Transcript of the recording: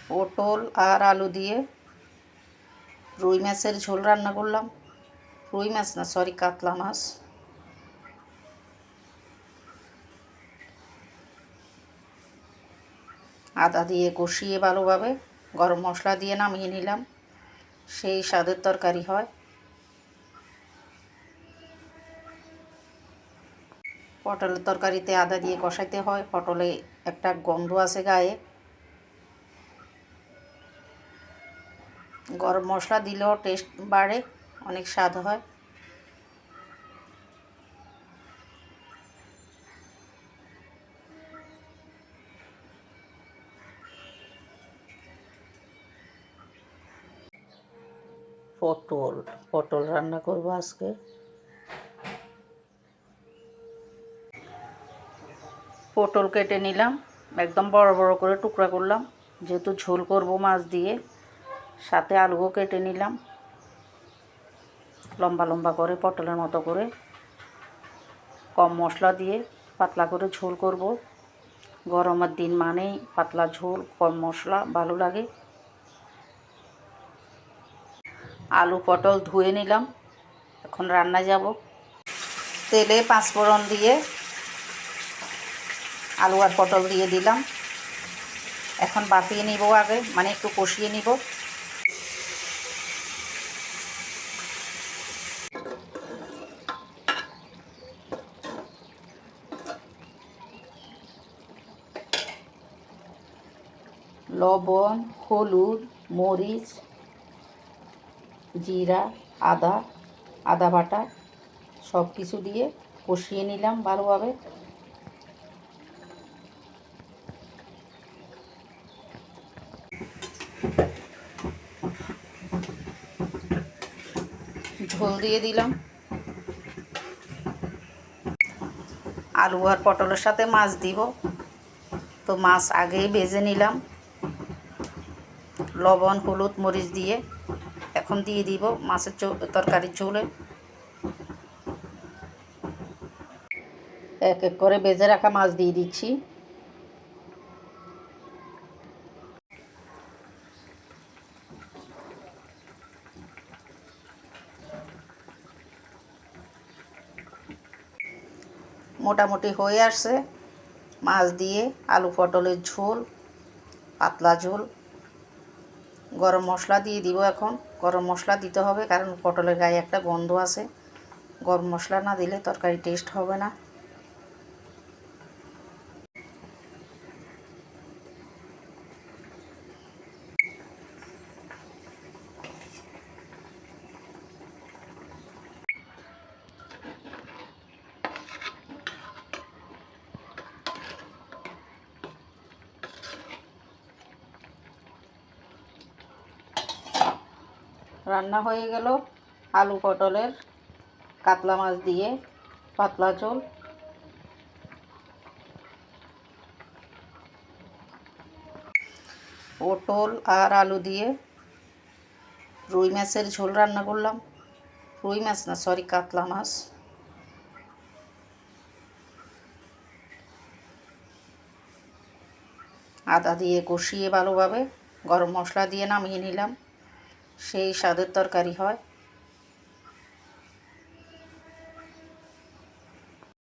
পটল আর আলু দিয়ে রুই মাছের ঝোল রান্না করলাম। রুই মাছ না, সরি, কাতলা মাছ। আদা দিয়ে কষিয়ে ভালোভাবে গরম মশলা দিয়ে নামিয়ে নিলাম। সেই স্বাদের তরকারি হয়। পটলের তরকারিতে আদা দিয়ে কষাইতে হয়। পটলে একটা গন্ধ আছে গায়ে। গরম মশলা দিলেও টেস্ট বাড়ে, অনেক স্বাদ হয়। পটল রান্না করব আজকে। পটল কেটে নিলাম, একদম বড় বড় করে টুকরা করলাম, যেহেতু ঝোল করব মাছ দিয়ে। সাথে আলুও কেটে নিলাম লম্বা লম্বা করে, পটলের মতো করে। কম মশলা দিয়ে পাতলা করে ঝোল করব। গরমের দিন মানেই পাতলা ঝোল, কম মশলা, ভালো লাগে। আলু পটল ধুয়ে নিলাম, এখন রান্নায় যাব। তেলে 5 ফোড়ন দিয়ে আলু আর পটল দিয়ে দিলাম। এখন বাফিয়ে নিব আগে, মানে একটু কষিয়ে নিব। লবণ, হলুদ, মরিচ, জিরা, আদা বাটা সব কিছু দিয়ে কষিয়ে নিলাম ভালোভাবে। ঝোল দিয়ে দিলাম। আলু আর পটলের সাথে মাছ দিব, তো মাছ আগেই ভেজে নিলাম লবণ, হলুদ, মরিচ দিয়ে। এখন দিয়ে দিব মাছের তরকারির ঝোলে। এক এক করে ভেজে রাখা মাছ দিয়ে দিচ্ছি। মোটামুটি হয়ে আসছে মাছ দিয়ে আলু পটলের ঝোল, পাতলা ঝোল। গরম মশলা দিয়ে দিব এখন। গরম মশলা দিতে হবে, কারণ পটলের গায়ে একটা গন্ধ আছে। গরম মশলা না দিলে তরকারি টেস্ট হবে না। রান্না হয়ে গেল আলু পটলের কাতলা মাছ দিয়ে পাতলা ঝোল। পটল আর আলু দিয়ে রুই মাছের ঝোল রান্না করলাম। রুই মাছ না, সরি, কাতলা মাছ। আদা দিয়ে কষিয়ে ভালোভাবে গরম মশলা দিয়ে নামিয়ে নিলাম। সেই স্বাদের তরকারি হয়।